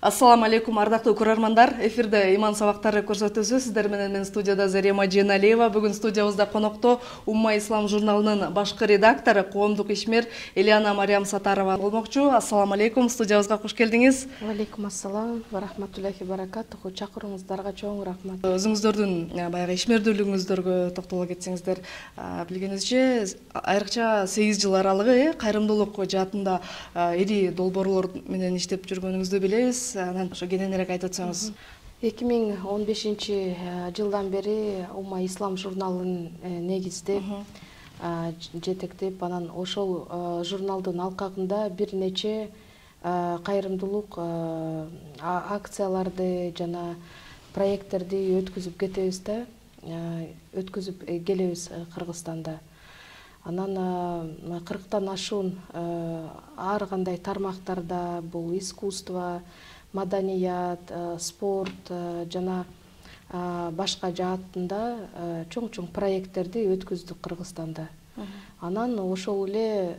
Ассаламу алейкум, ардактуу көрөрмандар. Эфирде иман сабактары көрсөтүүсү. Сиздер менен мен студияда Зарема Женалиева. Бүгүн студиябызда конокто Умма Ислам журналынын башкы редактору, коомдук ишмер Элиана Мариям Сатарова болмокчу. Ассаламу алейкум, студиябызга кош келдиңиз. Алейкум ассалам ва рахматуллахи баракатуху. Чакырууңуздарга чоң рахмат. Өзүңүздөрдүн баягы ишмердүүлүгүңүздөргө токтоло кетсеңиздер, билгенибизче, айрыкча 8 жыл аралыгы кайрымдуулук жаатында ири долбоорлор менен иштеп жүргөнүңүздү билебиз. Анан ошо кененирээк айтып өтсөңүз. 2015 жылдан бери Умма Ислам журналын негиздеп, жетектеп, анан ошол журналдын алкагында бир нече кайрымдуулук акцияларды жана проекттерди өткүзүп кетебиз да, өткүзүп келебиз Кыргызстанда. Анан 40тан ашуун ар кандай тармактарда бул искусство, маданият, спорт жана башка жаатында чоң проекттерди өткүздүк Кыргызстанда. Анан ошол эле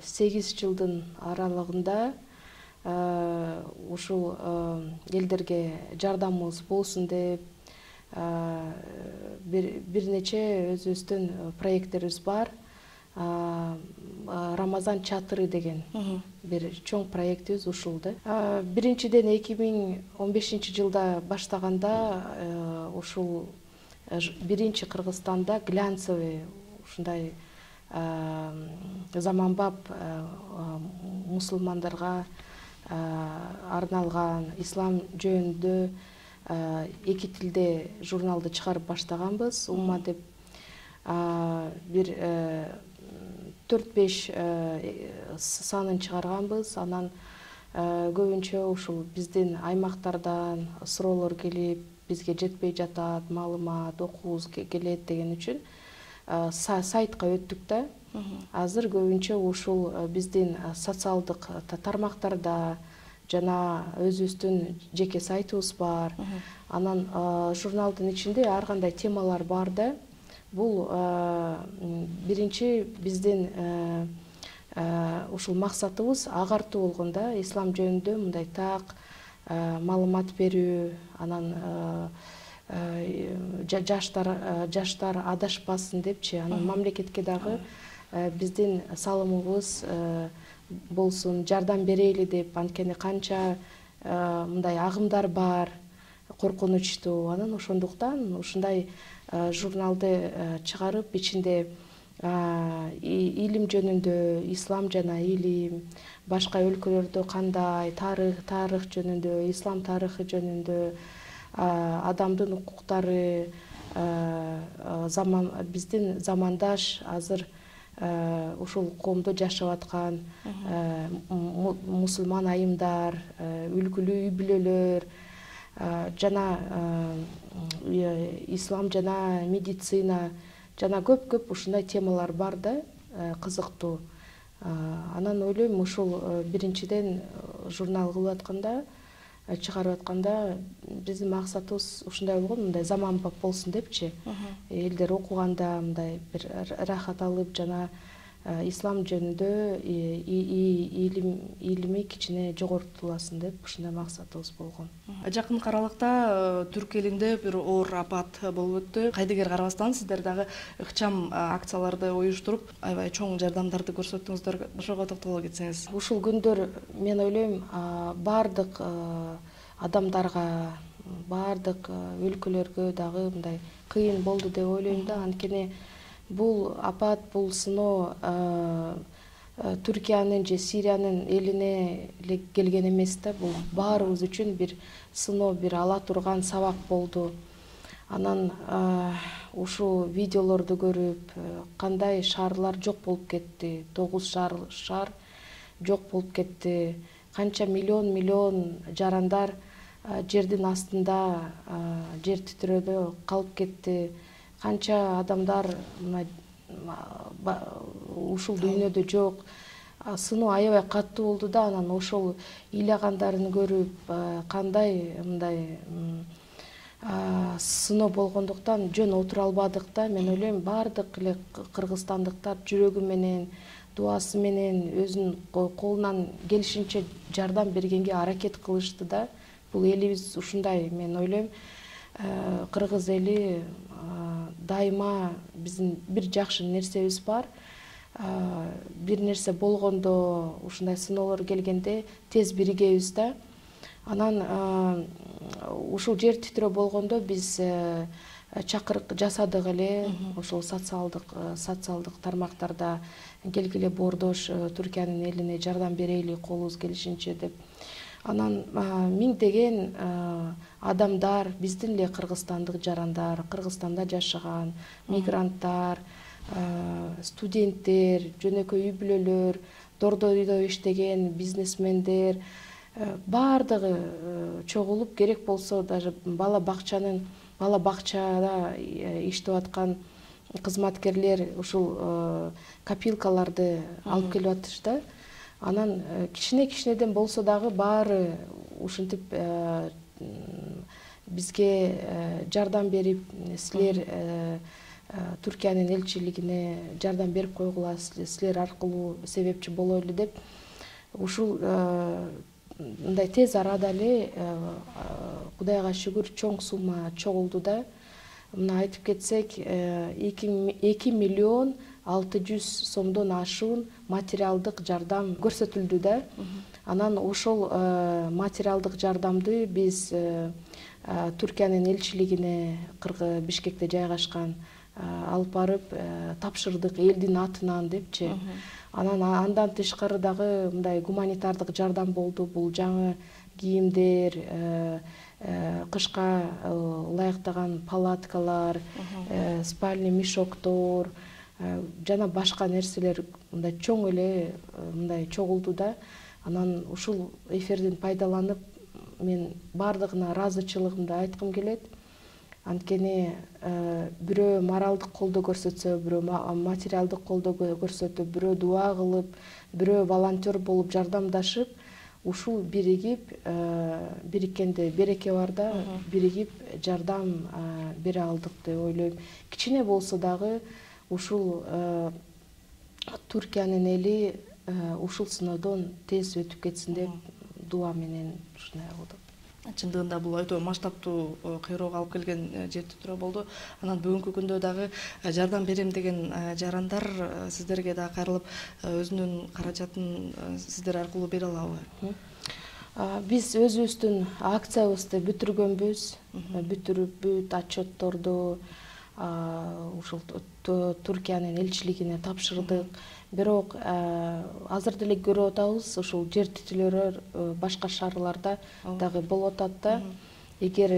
8 жылдын аралыгында ушул элдерге жардамыбыз болсун деп бир нече өзүбүздүн проекттерибиз бар. Рамазан чатыры деген бир чоң проектибиз ушул да. Биринчиден 2015 жылда баштаганда ушул биринчи Кыргызстанда глянцевый ушундай заманбап мусулмандарга арналган ислам жөнүндө 2 тилде журналды чыгарып баштаганбыз. Умма деп бир 4-5 санын чыгарганбыз. Анан көбүнчө ушул биздин аймактардан суроолор келип, бизге жетпей жатат, маалымат окугубуз келет деген үчүн сайтка өттүк да. Азыр көбүнчө ушул биздин социалдык тармактарда жана өзүбүздүн жеке сайтыбыз бар. Анан журналдын ичинде ар кандай темалар бар да. Бул биринчи биздин ушул максатыбыз агартуу болгон да, ислам жөнүндө мындай так маалымат берүү, анан жаштар адашпасын депчи, анан мамлекетке дагы биздин салымыбыз болсун, жардам берели деп, анткени канча мындай агымдар бар, коркунучтуу. Анан ошондуктан ушундай журналды чыгарып, ичинде илим жөнүндө, ислам жана илим, башка өлкөлөрдө кандай тарых жөнүндө, ислам тарыхы жөнүндө, адамдын укуктары, биздин замандаш азыр ушул коомдо жашап аткан мусулман айымдар, үлгүлүү үй бүлөлөр жана ислам жана медицина жана көп ушундай темалар бар да, кызыктуу. Анан ойлойм, ушул биринчиден журнал кылып атканда, чыгарып атканда биздин максатыбыз ушундай болгон, мындай заманбап болсун депчи. Элдер окуганда мындай бир рахат алып жана ислам жөнүндө илими кичине жогорутуласын деп ушундай максатыбыз болгон. Жакын аралыкта Түрк элинде бир оор апат болуп өттү. Кайдыгер карабастан сиздер дагы ыкчам акцияларды оюштуруп, аябай чоң жардамдарды көрсөттүңүздөр. Ошого токтоло кетсеңиз. Ушул күндөр мен ойлойм, бардык адамдарга, бардык өлкөлөргө дагы мындай кыйын болду деп ойлойм да. Анткени бул апат, бул сыноо Түркиянын же Сириянын элине келген эмес да. Бул баарыбыз үчүн бир сыноо, бир ала турган сабак болду. Анан ушул видеолорду көрүп, кандай шаарлар жок болуп кетти, 9 шаар жок болуп кетти. Канча миллион жарандар жердин астында, жер титирөөдө калып кетти. Канча адамдар ушул дүйнөдө жок. Сыноо аябай катуу болду да. Анан ошол ыйлагандарын көрүп, кандай мындай сыноо болгондуктан жөн отура албадык да. Мен ойлойм, бардык эле кыргызстандыктар жүрөгү менен дуасы менен өзүнүн колунан келишинче жардам бергенге аракет кылышты да. Бул элибиз ушундай, мен ойлойм, кыргыз эли дайыма биздин бир жакшы нерсебиз бар. Бир нерсе болгондо, ушундай сыноолор келгенде тез биригебиз да. Анан ушул жер титирөө болгондо биз чакырык жасадык эле, ошол социалдык тармактарда келгиле боордош Түркиянын элине жардам берели колубуз келишинче деп. Анан миңдеген адамдар, биздин эле кыргызстандык жарандар, Кыргызстанда жашаган мигранттар, студенттер, жөнөкөй үй бүлөлөр, дордойдо иштеген бизнесмендер баардыгы чогулуп, керек болсо даже бала бакчада иштеп аткан кызматкерлер ушул копилкаларды алып келип атышты. Анан кичинеден болсо дагы баары ушинтип бизге жардам берип, силер Түркиянын элчилигине жардам берип койгула, силер аркылуу себепчи болойлу деп, ушул мындай тез арада эле Кудайга шүгүр чоң сумма чогулду да. Мына айтып кетсек, 2 миллион 600 сомдон ашуун материалдык жардам көрсөтүлдү да. Анан ошол материалдык жардамды биз Түркиянын элчилигине Бишкекте жайгашкан алып барып тапшырдык элдин атынан депчи. Анан андан тышкары дагы мындай гуманитардык жардам болду. Бул жаңы кийимдер, кышка ылайыктаган палаткалар, спальный мешоктор жана башка нерселер мындай чоң эле мындай чогулду да. Анан ушул эфирден пайдаланып, мен бардыгына ыраазычылыгымды айткым келет. Анткени бирөө моралдык колдоо көрсөтсө, бирөө материалдык колдоо көрсөтүп, бирөө дуа кылып, бирөө волонтер болуп жардамдашып, ушул бириккенде береке бар да, биригип жардам бере алдык деп ойлойм. Кичине болсо дагы ушул Түркиянын эли ушул сыноодон тез өтүп кетсин деп дуа менен ушундай кылдык. Чындыгында бул өтө масштабтуу кыйроого алып келген жер титирөө болду. Анан бүгүнкү күндө дагы жардам берем деген жарандар сиздерге да кайрылып өзүнүн каражатын сиздер аркылуу бере алабы? Биз өзүбүздүн акциябызды бүтүргөнбүз, бүтүрүп бүт отчетторду ушул Түркиянын элчилигине тапшырдык. Бирок азыр деле көрүп атабыз, ушул жер титирөөлөр башка шаарларда дагы болуп атат да. Эгер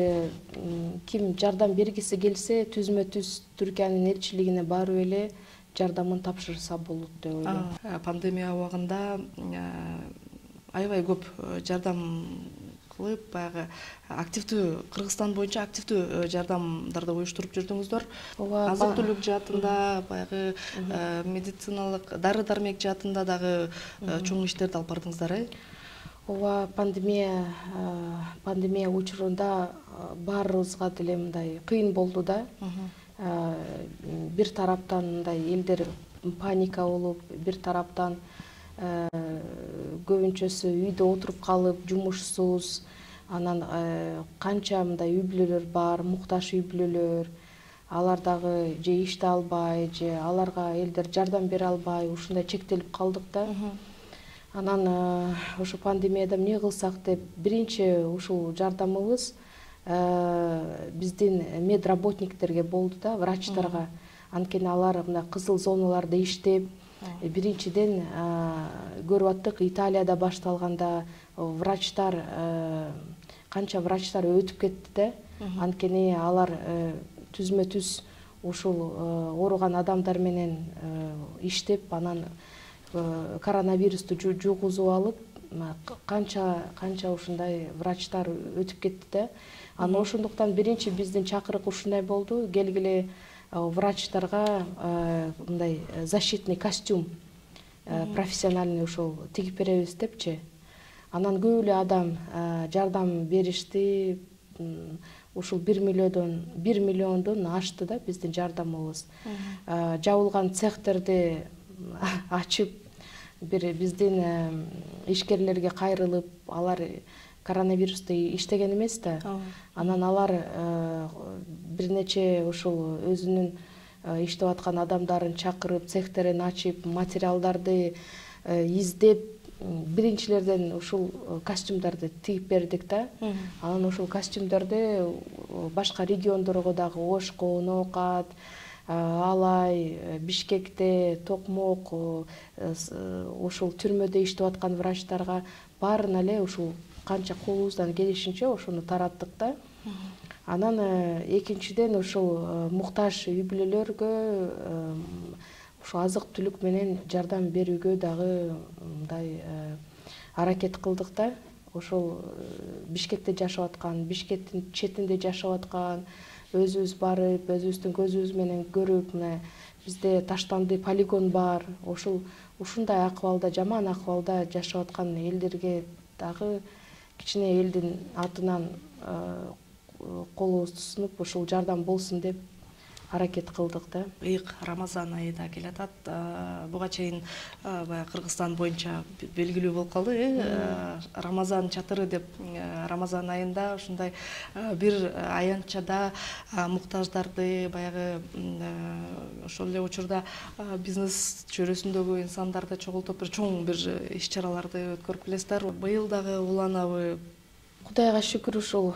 ким жардам бергиси келсе, түзмө-түз Түркиянын элчилигине барып эле жардамын тапшырса болот деп ойлойм. Пандемия убагында аябай көп жардам кылып, баягы активдүү Кыргызстан боюнча активдүү жардамдарды уюштуруп жүрдүңүздөр. Азык-түлүк жаатында, баягы медициналык дары-дармек жаатында дагы чоң иштерди алып бардыңыздар, Ооба, пандемия учурунда баарыбызга деле мындай кыйын болду да. Бир тараптан мындай элдер паника болуп, бир тараптан көбүнчөсү үйдө отуруп калып, жумушсуз. Анан канча мындай үй бүлөлөр бар, мукташ үй бүлөлөр. Алар дагы же иште албай, же аларга элдер жардам бере албай, ушундай чектелип калдык да. Анан ошо пандемияда эмне кылсак деп, биринчи ушул жардамыбыз биздин медработниктерге болду да, врачтарга. Анткени алар мына кызыл зоналарда иштеп, биринчиден көрүп аттык, Италияда башталганда врачтар, канча врачтар өтүп кетти да. Анткени алар түзмө-түз ушул ооруган адамдар менен иштеп, анан коронавирусту жугузуп алып, канча ушундай врачтар өтүп кетти да. Анан ошондуктан биринчи биздин чакырык ушундай болду: келгиле врачтарга мындай защитный костюм профессиональный ушул тигип беребиз депчи. Анан көп эле адам жардам беришти. Ушул 1 миллиондон ашты да биздин жардамыбыз. Жабылган цехтерди ачып, бир биздин ишкерлерге кайрылып, алар коронавирусты иштеген эмес да. Анан алар бир нече ушул өзүнүн иштеп аткан адамдарын чакырып, цехтерин ачып, материалдарды издеп, биринчилерден ушул костюмдарды тигип бердик да. Анан ушул костюмдарды башка региондорго дагы Ошко, Ноокат, Алай, Бишкекте, Токмок, ушул түрмөдө иштеп аткан врачтарга баарына эле ушул канча колубуздан келишинче ошону тараттык да. Анан экинчиден ушул муктаж үй бүлөлөргө ушул азык-түлүк менен жардам берүүгө дагы мындай аракет кылдык да. Ошол Бишкекте жашап аткан, Бишкектин четинде жашап аткан, өзүбүз барып, өзүбүздүн көзүбүз менен көрүп, мына бизде таштанды полигон бар. Ушундай акыбалда, жаман акыбалда жашап аткан элдерге дагы кичине элдин атынан колубузду сунуп, ушул жардам болсун деп аракет кылдык да. Ыйык Рамазан айы да келатат. Буга чейин баягы Кыргызстан боюнча белгилүү болуп калды, Рамазан чатыры деп. Рамазан айында ушундай бир аянтчада муктаждарды, баягы ошол эле учурда бизнес чөйрөсүндөгү инсандарды чогултуп бир чоң бир иш-чараларды өткөрүп келесиздер. Быйыл дагы уланабы? Кудайга шүкүр, ушул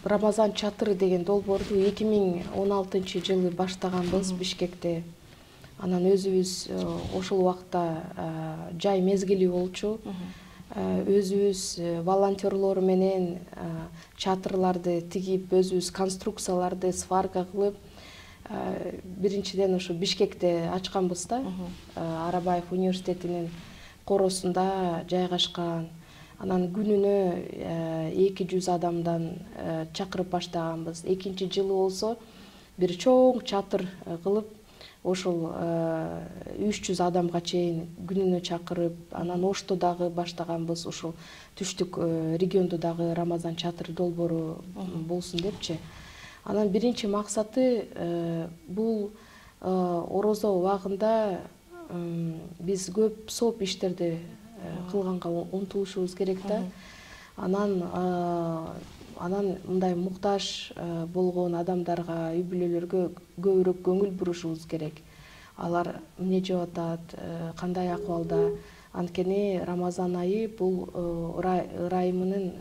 Рамазан чатыры деген долбоорду 2016 жылы баштаганбыз Бишкекте. Анан өзүбүз ошол убакта жай мезгили болчу. Өзүбүз волонтерлор менен чатырларды тигип, өзүбүз конструкцияларды сварка кылып, биринчиден ушу Бишкекте ачканбыз да. Арабаев университетинин коросунда жайгашкан. Анан күнүнө 200 адамдан чакырып баштаганбыз. Экинчи жылы болсо бир чоң чатыр кылып, ошол 300 адамга чейин күнүнө чакырып, анан Ошто дагы баштаганбыз, ушул түштүк региондо дагы Рамазан чатыр долбоору болсун депчи. Анан биринчи максаты бул орозо убагында биз көп сооп иштерди кылганга умтулушубуз керек да. Анан мындай муктаж болгон адамдарга, үй бүлөлөргө көбүрөөк көңүл бурушубуз керек. Алар эмне жеп атат, кандай акыбалда? Анткени Рамазан айы бул ырайымынын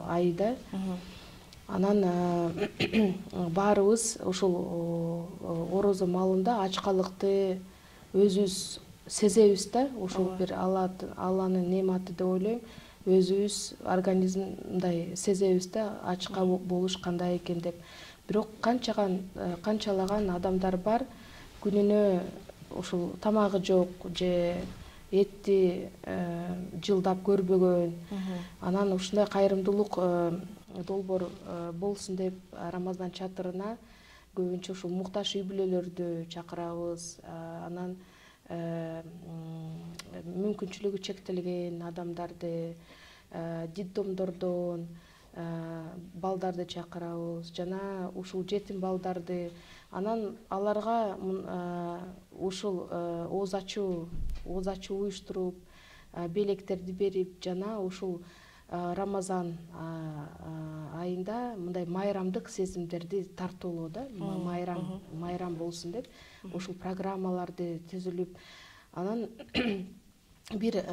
айы да. Анан баарыбыз ушул орозо маалында ачкалыкты өзүбүз сезебиз да. Ушул бир Алланын нематы деп ойлойм. Өзүбүз организмдай сезебиз да, ачка болуш кандай экен деп. Бирок канчалаган адамдар бар, күнүнө ушул тамагы жок же этти жылдап көрбөгөн. Анан ушундай кайрымдуулук долбоор болсун деп Рамазан чатырына көбүнчө ушул муктаж үй бүлөлөрдү чакырабыз. Анан мүмкүнчүлүгү чектелген адамдарды, детдомдордон балдарды чакырабыз жана ушул жетим балдарды. Анан аларга ушул ооз ачуу уюштуруп, белектерди берип жана ушул Рамазан айында мындай майрамдык сезимдерди тартуулоо да, майрам болсун деп ушул программаларды түзүлүп, анан бир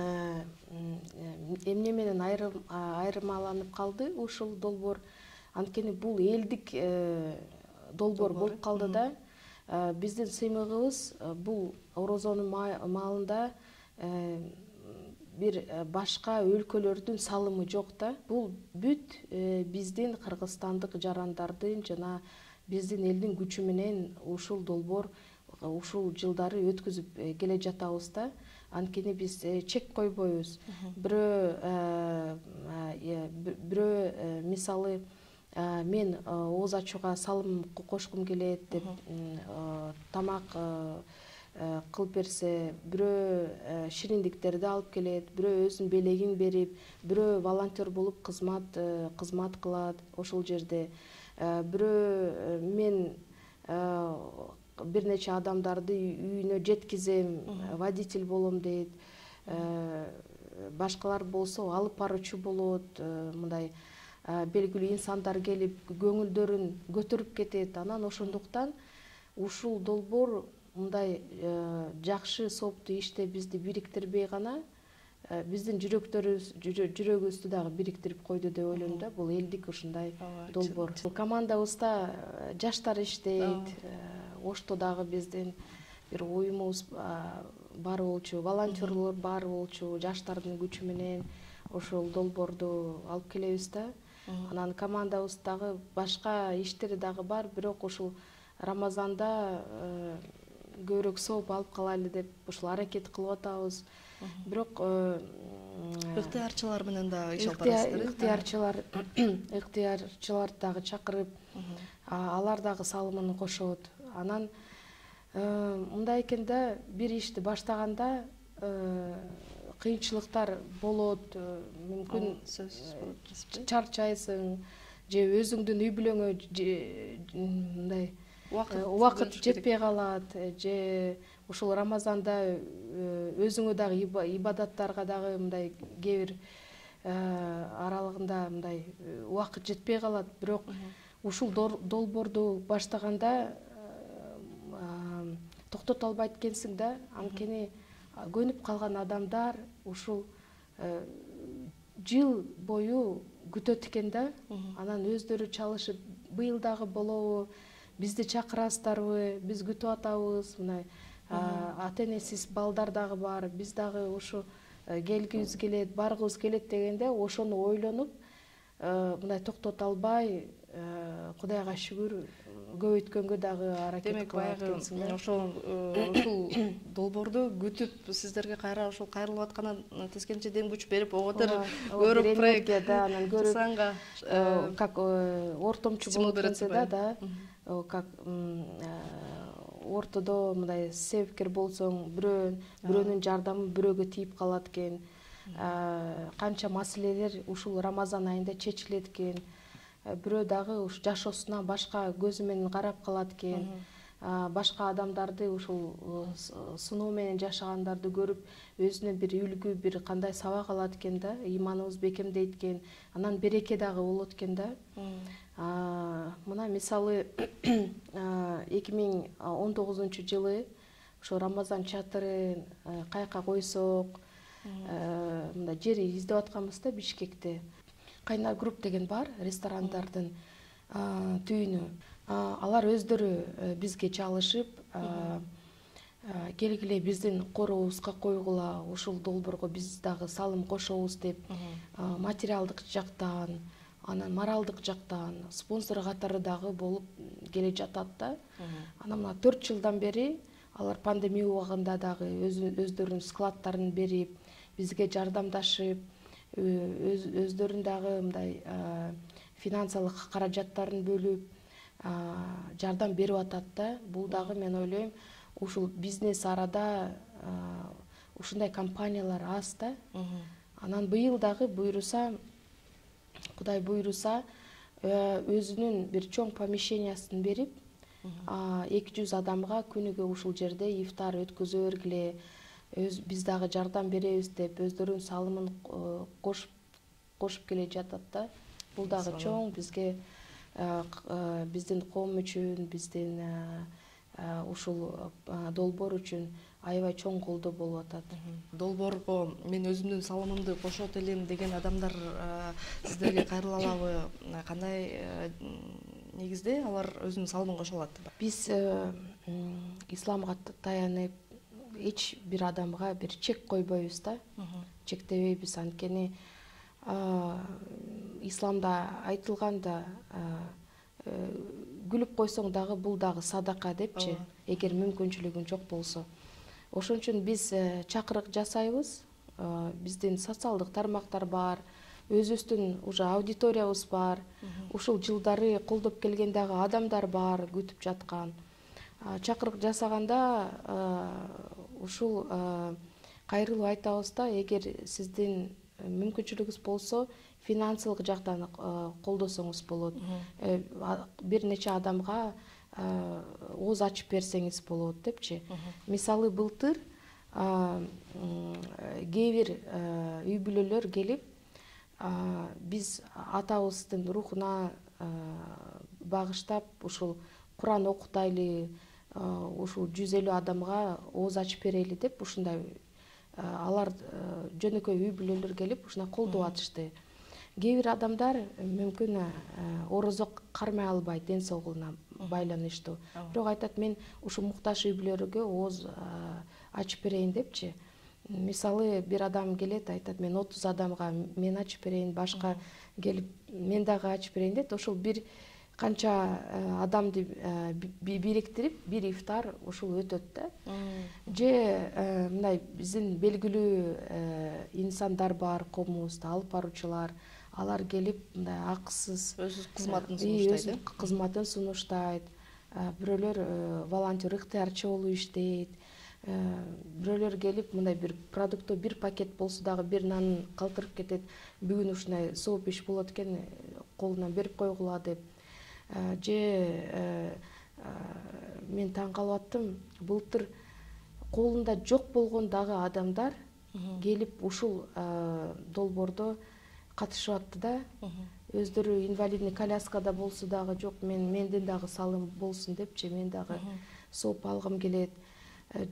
эмне менен айырмаланып калды ушул долбоор. Анткени бул элдик долбоор болуп калды да. Биздин сыймыгыбыз бул орозонун маалында бир башка өлкөлөрдүн салымы жок да. Бул бүт биздин кыргызстандык жарандардын жана биздин элдин күчү менен ушул долбоор ушул жылдары өткүзүп келе жатабыз да. Анткени биз чек койбойбуз. Бирөө мисалы мен ооз ачууга салым кошкум келет деп тамак кылып берсе, бирөө шириндиктерди алып келет, бирөө өзүнүн белегин берип, бирөө волонтер болуп кызмат кылат ошол жерде. Бирөө мен бир нече адамдарды үйүнө жеткизем, водитель болом дейт. башкалар болсо алып баруучу болот, мындай белгилүү инсандар келип көңүлдөрүн көтөрүп кетет. Анан ошондуктан ушул долбоор мындай жакшы сопту иште бизди бириктирбей гана биздин жүрөгүбүздү дагы бириктирип койду деп ойлойм да. Бул элдик ушундай долбоор. Командабызда жаштар иштейт. Ошто дагы биздин бир уюмубуз бар болчу, волонтерлор бар болчу, жаштардын күчү менен ошол долбоорду алып келебиз да. Анан командабыздагы башка иштери дагы бар, бирок ушул Рамазанда көбүрөөк сооп алып калайлы деп ушул аракет кылып атабыз. Бирок ыктыярчылар менен дагы иш алып барасыздар. Ыктыярчыларды дагы чакырып, алар дагы салымын кошот. Анан мындай экен да, бир ишти баштаганда кыйынчылыктар болот, мүмкүн чарчайсың, же өзүңдүн үй бүлөңө мындай убакыт жетпей калат, же ушул Рамазанда өзүңө дагы ибадаттарга дагы мындай кээ бир аралыгында мындай убакыт жетпей калат. Бирок ушул долбоорду баштаганда токтото албайт экенсиң да. Анткени көнүп калган адамдар ушул жыл бою күтөт экен да. Анан өздөрү чалышып, быйыл дагы болобу, бизди чакырасыздарбы, биз күтүп атабыз, мындай ата-энесиз балдар дагы бар, биз дагы ушу келгибиз келет, баргыбыз келет дегенде ошону ойлонуп, мындай токтото албай, Кудайга шүгүр, көбөйткөнгө дагы аракет кылат экенсиң да. Ушул долбоорду күтүп сиздерге кайра ушул кайрылып аткандан тескерисинче дем күч берип, оготор көрүп проект анан көрүп, как ортомчу болуп кетсе да, как ортодо мындай себепкер болсоң, бирөөнүн жардамы бирөөгө тийип калат экен. Канча маселелер ушул Рамазан айында чечилет экен. Бирөө дагы уш жашоосуна башка көзү менен карап калат экен. Башка адамдарды ушул сыноо менен жашагандарды көрүп, өзүнө бир үлгү, бир кандай сабак алат экен да, иманыбыз бекемдейт экен. Анан береке дагы болот экен да. Мына мисалы 2019-жылы ошо Рамазан чатырын каяка койсок, мындай жер издеп атканбыз да Бишкекте. Кайнар групп деген бар, ресторандардын түйүнү. Алар өздөрү бизге чалышып, келгиле биздин корообузга койгула, ушул долбоорго биз дагы салым кошобуз деп, материалдык жактан, анан моралдык жактан спонсор катары дагы болуп келе жатат да. Анан мына 4 жылдан бери алар пандемия убагында дагы өздөрүнүн складдарын берип, бизге жардамдашып, өздөрүн дагы мындай финансылык каражаттарын бөлүп жардам берип атат да. Бул дагы мен ойлойм, ушул бизнес арада ушундай компаниялар аз да. Анан быйыл дагы буйруса, Кудай буйруса, өзүнүн бир чоң помещениясын берип, 200 адамга күнүгө ушул жерде ифтар өткөзө бергиле, биз дагы жардам беребиз деп өздөрүнүн салымын кошуп келе жатат да. Бул дагы чоң бизге, биздин коом үчүн, биздин ушул долбоор үчүн аябай чоң колдоо болуп атат. Долбоорго мен өзүмдүн салымымды кошот элем деген адамдар сиздерге кайрыла алабы? Кандай негизде алар өзүнүн салымын кошо алат? Биз исламга таянып, эч бир адамга бир чек койбойбуз да. Чектебейбиз, анткени исламда айтылган да, күлүп койсоң дагы бул дагы садака депчи, эгер мүмкүнчүлүгүң жок болсо. Ошон үчүн биз чакырык жасайбыз. Биздин социалдык тармактар бар, өзүбүздүн уже аудиториябыз бар. Ушул жылдары колдоп келген дагы адамдар бар, күтүп жаткан. Чакырык жасаганда ушул кайрылып айтабыз да, эгер сиздин мүмкүнчүлүгүңүз болсо, финансылык жактан колдосоңуз болот. Бир нече адамга ооз ачып берсеңиз болот депчи. Мисалы былтыр кээ бир үй бүлөлөр келип биз атабыздын рухуна багыштап ушул Куран окутайлы, ушул 150 адамга ооз ачып берели деп ушундай алар жөнөкөй үй бүлөлөр келип ушуна колдоп атышты. Кээ бир адамдар мүмкүн орозо кармай албайт ден соолугуна байланыштуу. Бирок айтат, мен ушу муктаж үй бүлөлөргө ооз ачып берейин депчи. Мисалы бир адам келет, айтат, мен 30 адамга мен ачып берейин, башка келип мен дагы ачып берейин дейт. Ошол бир канча адамды бириктирип бир ифтар ушул өтөт да. Же мындай биздин белгилүү инсандар бар коомубузда, алып баруучулар, алар келип мындай акысыз өз кызматын сунуштайт. Кызматын сунуштайт. Бирөөлөр волонтер ыктыярчы болуп иштейт. Бирөөлөр келип мындай бир продукты бир пакет болсо дагы бир нан калтырып кетет. Бүгүн ушундай сооп иш болот экен, колунан берип койгула деп. Же мен таң калып аттым, былтыр колунда жок болгон дагы адамдар келип ушул долбоордо катышып атты да. Өздөрү инвалидный коляскада болсо дагы жок, менден дагы салым болсун депчи, мен дагы сооп алгым келет.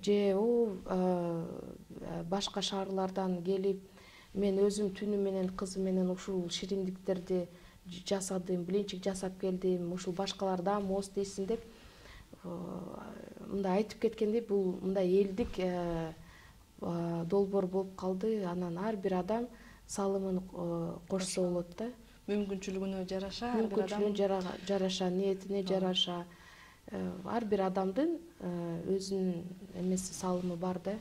Же башка шаарлардан келип, мен өзүм түнү менен кызым менен ушул шириндиктерди жасадым, блинчик жасап келдим, ушул башкалар да моз тийсин деп мындай айтып кеткендей, бул мындай элдик долбоор болуп калды. Анан ар бир адам салымын кошсо болот да. Мүмкүнчүлүгүнө жараша, мүмкүнчүлүгүнө жараша, ниетине жараша ар бир адамдын өзүнүн эмеси, салымы бар да.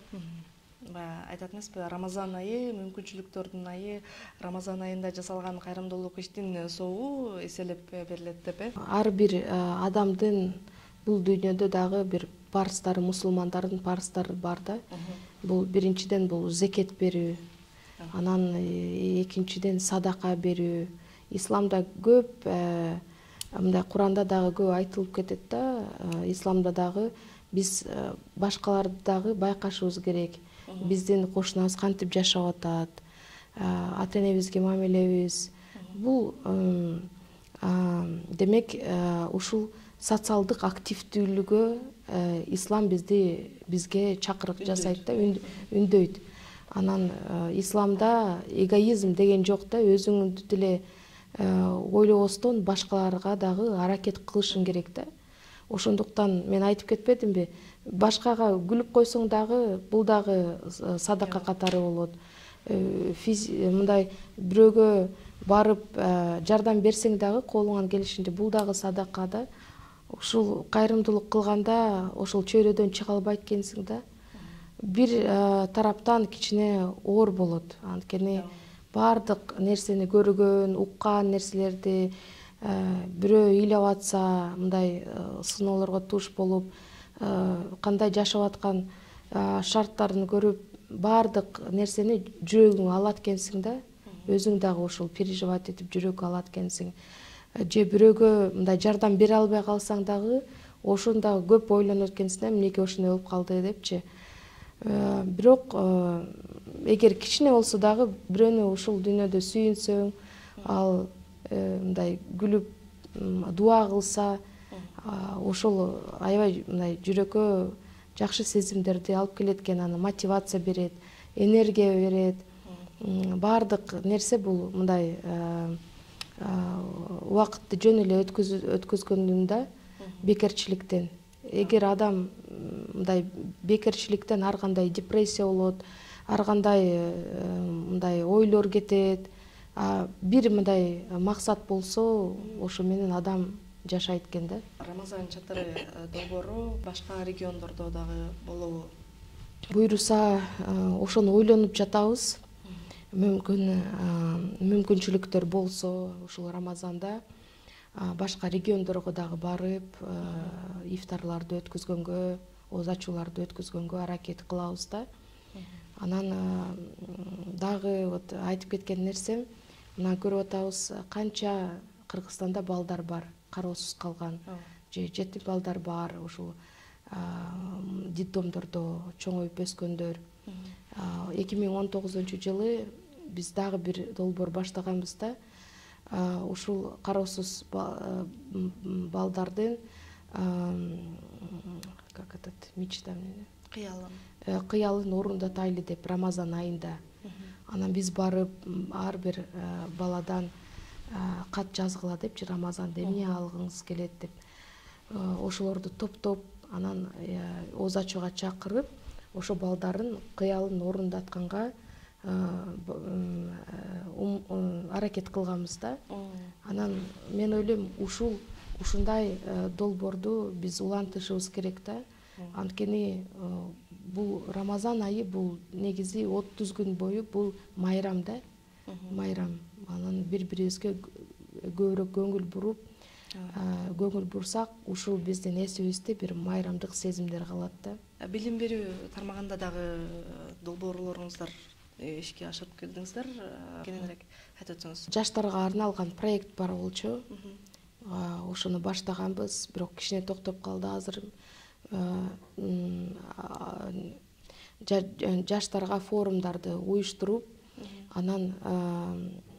Айтат эмеспи, Рамазан айы мүмкүнчүлүктөрдүн айы, Рамазан айында жасалган кайрымдуулук иштин соогу эселеп берилет деп. Ар бир адамдын бул дүйнөдө дагы бир парыздары, мусулмандардын парыздары бар да. Бул биринчиден бул зекет берүү, анан экинчиден садака берүү. Исламда көп мындай Куранда дагы көп айтылып кетет да. Исламда дагы биз башкаларды дагы байкашыбыз керек. Биздин кошунабыз кантип жашап атат, ата энебизге мамилебиз. Бул демек ушул социалдык активдүүлүгү ислам бизге чакырык жасайт да, үндөйт. Анан исламда эгоизм деген жок да, өзүңдү деле ойлобостон башкаларга дагы аракет кылышың керек да. Ошондуктан мен айтып кетпедимби, башкага күлүп койсоң дагы бул дагы садака катары болот. Мындай бирөөгө барып жардам берсең дагы колуңан келишинче бул дагы садака да. Ушул кайрымдуулук кылганда ошол чөйрөдөн чыга албайт экенсиң да. Бир тараптан кичине оор болот. Анткени баардык нерсени көргөн, уккан нерселерди бирөө ыйлап атса, мындай сыноолорго туш болуп, кандай жашап аткан шарттарын көрүп, баардык нерсени жүрөгүңө алат экенсиң да. Өзүң дагы ошол переживать этип жүрөгкө алат экенсиң. Же бирөөгө мындай жардам бере албай калсаң дагы, ошону дагы көп ойлонот экенсиң да, эмнеге ушундай болуп калды депчи. Бирок эгер кичине болсо дагы бирөөнү ушул дүйнөдө сүйүнсөң, ал мындай күлүп дуа кылса, ошол аябай мындай жүрөккө жакшы сезимдерди алып келет экен, аны мотивация берет, энергия берет. Баардык нерсе бул мындай убакытты жөн эле өткөзгөндүндө бекерчиликтен. Эгер адам мындай бекерчиликтен ар кандай депрессия болот, ар кандай мындай ойлор кетет, бир мындай максат болсо, ошо менен адам жашайт экен да. Рамазан чатыры долбоору башка региондордо дагы болобу? Буйруса ошону ойлонуп жатабыз. Мүмкүнчүлүктөр болсо ушул Рамазанда башка региондорго дагы барып, ифтарларды өткөзгөнгө, ооз ачууларды өткөзгөнгө аракет кылабыз да. Анан дагы вот айтып кеткен нерсем, мына көрүп атабыз, канча Кыргызстанда балдар бар, кароосуз калган, же жетим балдар бар, ушул детдомдордо чоңоюп өскөндөр. 2019-жылы биз дагы бир долбоор баштаганбыз да. Ушул кароосуз балдардын как этот мечта кыялын орундатайлы деп Рамазан айында. Анан биз барып ар бир баладан кат жазгыла депчи, Рамазанда эмне алгыңыз келет деп. Ошолорду топтоп, анан оз ачууга чакырып, ошо балдардын кыялын орундатканга аракет кылганбыз да. Анан мен ойлойм, ушундай долбоорду биз улантышыбыз керек да. Анткени бул Рамазан айы, бул негизи 30 күн бою бул майрам да. Майрам. Анан бири-бирибизге көбүрөөк көңүл бурсак, ушул биздин эсибизде бир майрамдык сезимдер калат да. Билим берүү тармагында дагы долбоорлоруңуздар ишке ашырып келдиңиздер, кененирээк айтып өтсөңүз. Жаштарга арналган проект бар болчу. Ошону баштаганбыз, бирок кичине токтоп калды азыр. Жаштарга форумдарды уюштуруп, анан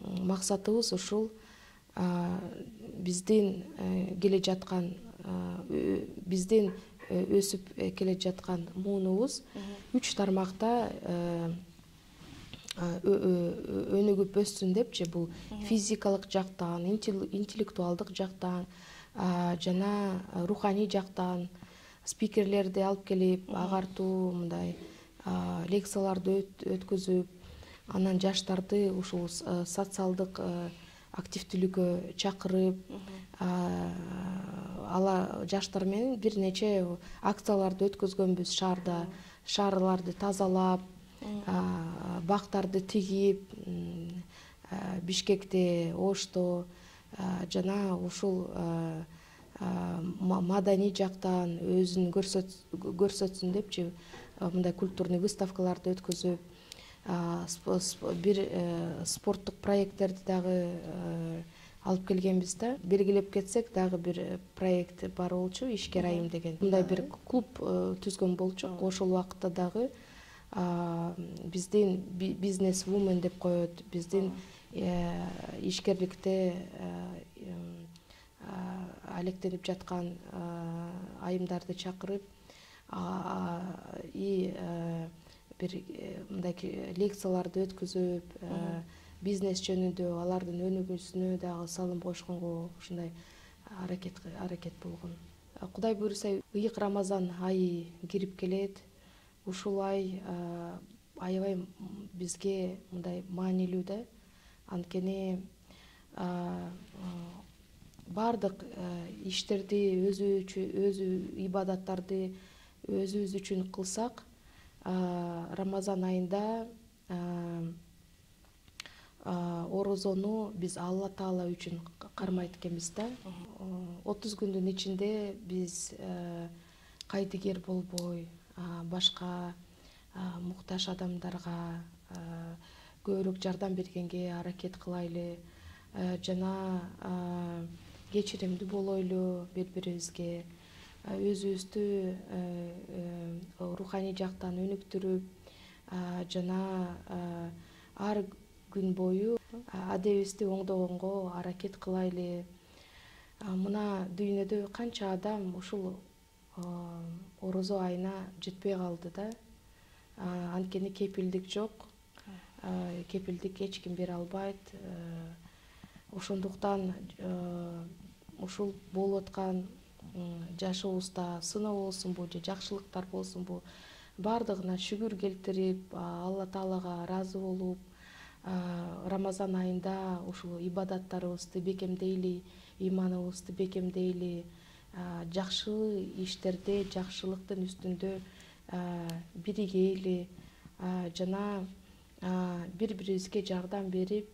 максатыбыз ушул биздин келе жаткан, биздин өсүп келе жаткан муунубуз 3 тармакта өнүгүп өссүн депчи. Бул физикалык жактан, интеллектуалдык жактан жана руханий жактан спикерлерди алып келип, агартуу, мындай лекцияларды өткөзүп, анан жаштарды ушул социалдык активдүүлүккө чакырып, ала жаштар менен бир нече акцияларды өткөзгөнбүз шаарда. Шаарларды тазалап, бактарды тигип, Бишкекте, Ошто жана ушул маданий жактан өзүн көрсөтсүн депчи, мындай культурный выставкаларды өткөзүп, бир спорттук проекттерди дагы алып келгенбиз да. Белгилеп кетсек, дагы бир проект бар болчу, Ишкер айым деген. Мындай бир клуб түзгөн болчук. Ошол убакытта дагы биздин бизнес вумен деп коет, биздин ишкерликте алектенип жаткан айымдарды чакырып, бир мындай лекцияларды өткөзүп, бизнес жөнүндө алардын өнүгүүсүнө дагы салым кошконго ушундай аракет болгон. Кудай буйруса, ыйык Рамазан айы кирип келет. Ушул ай аябай бизге мындай маанилүү да. Анткени бардык иштерди, өзү ибадаттарды өзүбүз үчүн кылсак, Рамазан айында орозону биз Алла Таала үчүн кармайт экенбиз да. 30 күндүн ичинде биз кайдыгер болбой, башка муктаж адамдарга көбүрөөк жардам бергенге аракет кылайлы, жана кечиримдүү болойлу бири-бирибизге, өзүбүздү руханий жактан өнүктүрүп, жана ар күн бою адебибизди оңдогонго аракет кылайлы. Мына дүйнөдө канча адам ушул орозо айына жетпей калды да. Анткени кепилдик жок. Кепилдик эч ким бере албайт. Ошондуктан ушул болуп аткан жашообузда сыноо болсунбу же жакшылыктар болсунбу, бардыгына шүгүр келтирип, Алла Таалага ыраазы болуп, Рамазан айында ушул ибадаттарыбызды бекемдейли, иманыбызды бекемдейли, жакшы иштерде, жакшылыктын үстүндө биригейли, жана бири-бирибизге жардам берип,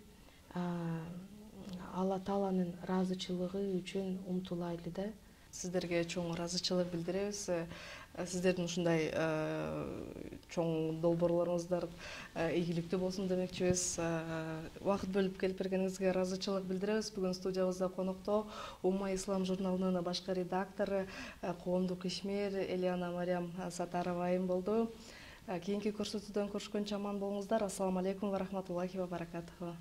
Алла Тааланын ыраазычылыгы үчүн умтулайлы да. Сиздерге чоң ыраазычылык билдиребиз. Сиздердин ушундай чоң долбоорлоруңуздар ийгиликтүү болсун демекчибиз. Убакыт бөлүп келип бергениңизге ыраазычылык билдиребиз. Бүгүн студиябызда конокто Умма Ислам журналынын башкы редактору, коомдук ишмер Элиана Мариям Сатарова айым болду. Кийинки көрсөтүүдөн көрүшкөнчө аман болуңуздар. Ассаламу алейкум ва рахматуллахи ва баракатуху.